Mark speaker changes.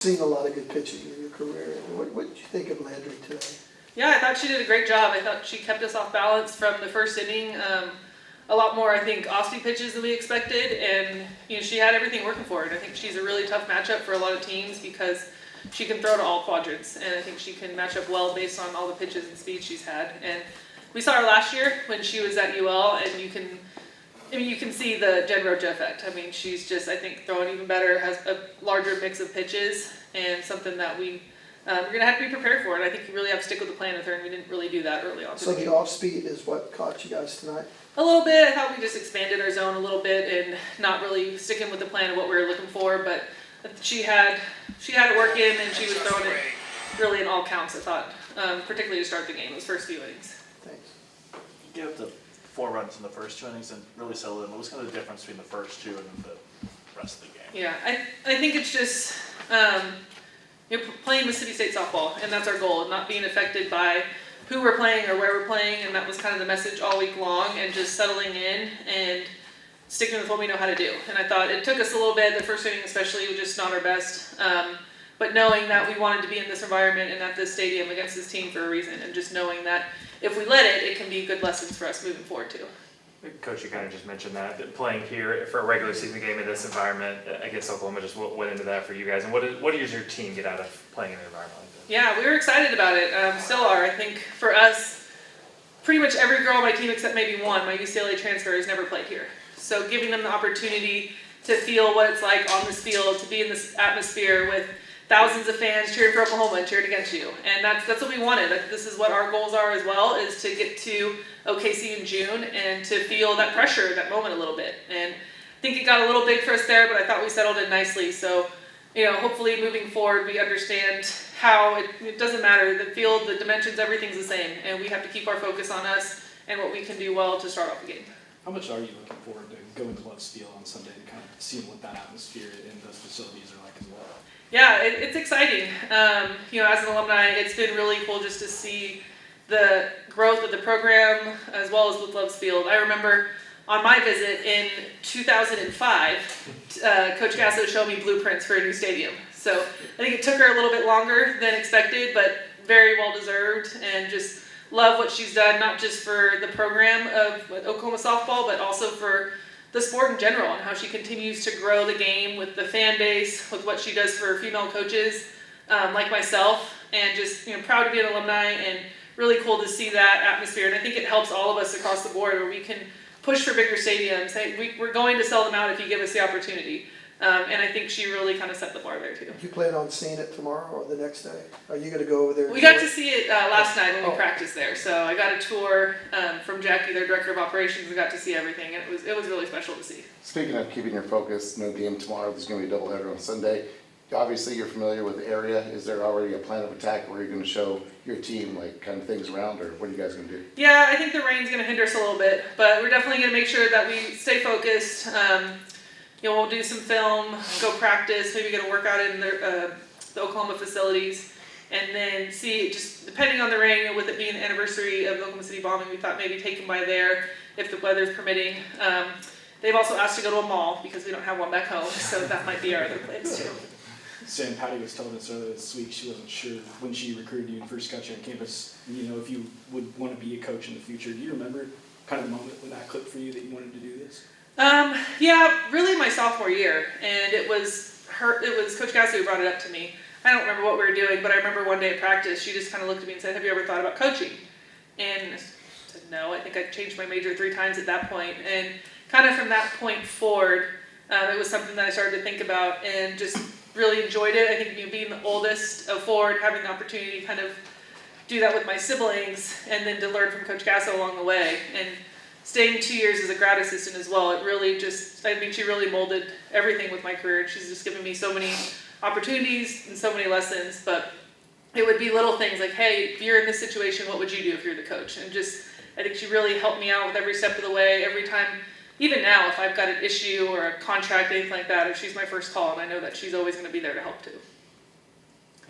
Speaker 1: Seen a lot of good pitching in your career. What did you think of Landry today?
Speaker 2: Yeah, I thought she did a great job. I thought she kept us off balance from the first inning. A lot more, I think, off-speed pitches than we expected, and she had everything working for her. And I think she's a really tough matchup for a lot of teams because she can throw to all quadrants, and I think she can match up well based on all the pitches and speed she's had. And we saw her last year when she was at UL, and you can see the Jen Rocha effect. I mean, she's just, I think, throwing even better, has a larger mix of pitches, and something that we're going to have to be prepared for. And I think you really have to stick with the plan with her, and we didn't really do that early on.
Speaker 1: So the off-speed is what caught you guys tonight?
Speaker 2: A little bit. I thought we just expanded our zone a little bit and not really sticking with the plan of what we were looking for, but she had it working, and she was throwing it really in all counts, I thought, particularly to start the game, those first few innings.
Speaker 1: Thanks.
Speaker 3: You gave up the 4 runs in the first 2 innings and really settled in. What was kind of the difference between the first 2 and the rest of the game?
Speaker 2: Yeah, I think it's just playing Mississippi State softball, and that's our goal, not being affected by who we're playing or where we're playing, and that was kind of the message all week long, and just settling in and sticking with what we know how to do. And I thought it took us a little bit, the first inning especially, was just not our best, but knowing that we wanted to be in this environment and at this stadium against this team for a reason, and just knowing that if we let it, it can be good lessons for us moving forward too.
Speaker 4: Coach, you kind of just mentioned that playing here for a regular season game in this environment, I guess Oklahoma just went into that for you guys. And what does your team get out of playing in an environment like this?
Speaker 2: Yeah, we were excited about it. Still are. I think for us, pretty much every girl on my team except maybe one, my UCLA transfer, has never played here. So giving them the opportunity to feel what it's like on this field, to be in this atmosphere with thousands of fans cheering for Oklahoma and cheering against you. And that's what we wanted. This is what our goals are as well, is to get to OKC in June and to feel that pressure in that moment a little bit. And I think it got a little big for us there, but I thought we settled in nicely. So, hopefully moving forward, we understand how it doesn't matter. The field, the dimensions, everything's the same. And we have to keep our focus on us and what we can do well to start off the game.
Speaker 5: How much are you looking forward to going to Love's Field on Sunday and kind of seeing what that atmosphere in those facilities are like as well?
Speaker 2: Yeah, it's exciting. As an alumni, it's been really cool just to see the growth of the program as well as with Love's Field. I remember on my visit in 2005, Coach Gasso showed me blueprints for a new stadium. So I think it took her a little bit longer than expected, but very well deserved, and just love what she's done, not just for the program of Oklahoma softball, but also for the sport in general, and how she continues to grow the game with the fan base, with what she does for female coaches like myself, and just proud to be an alumni, and really cool to see that atmosphere. And I think it helps all of us across the board, where we can push for bigger stadiums. Hey, we're going to sell them out if you give us the opportunity. And I think she really kind of set the bar there too.
Speaker 1: Do you plan on seeing it tomorrow or the next day? Are you going to go over there?
Speaker 2: We got to see it last night when we practiced there. So I got a tour from Jackie, their director of operations, and got to see everything. And it was really special to see.
Speaker 6: Speaking of keeping your focus, no game tomorrow. There's going to be a doubleheader on Sunday. Obviously, you're familiar with the area. Is there already a plan of attack where you're going to show your team kind of things around, or what are you guys going to do?
Speaker 2: Yeah, I think the rain's going to hinder us a little bit, but we're definitely going to make sure that we stay focused. We'll do some film, go practice, maybe get a workout in the Oklahoma facilities, and then see, just depending on the rain, with it being the anniversary of the Oklahoma City bombing, we thought maybe take them by there if the weather's permitting. They've also asked to go to a mall because we don't have one back home, so that might be our other plans too.
Speaker 5: Sam, Patty was telling us earlier this week she wasn't sure when she recruited you and first got you on campus, if you would want to be a coach in the future. Do you remember kind of the moment when that clicked for you that you wanted to do this?
Speaker 2: Yeah, really my sophomore year, and it was Coach Gasso who brought it up to me. I don't remember what we were doing, but I remember one day at practice, she just kind of looked at me and said, "Have you ever thought about coaching?" And I said, "No." I think I changed my major 3 times at that point, and kind of from that point forward, it was something that I started to think about and just really enjoyed it. I think being the oldest of 4 and having the opportunity to kind of do that with my siblings, and then to learn from Coach Gasso along the way, and staying 2 years as a grad assistant as well, it really she really molded everything with my career. She's just given me so many opportunities and so many lessons, but it would be little things like, hey, if you're in this situation, what would you do if you're the coach? And I think she really helped me out with every step of the way, every time. Even now, if I've got an issue or a contract, anything like that, if she's my first call, and I know that she's always going to be there to help too.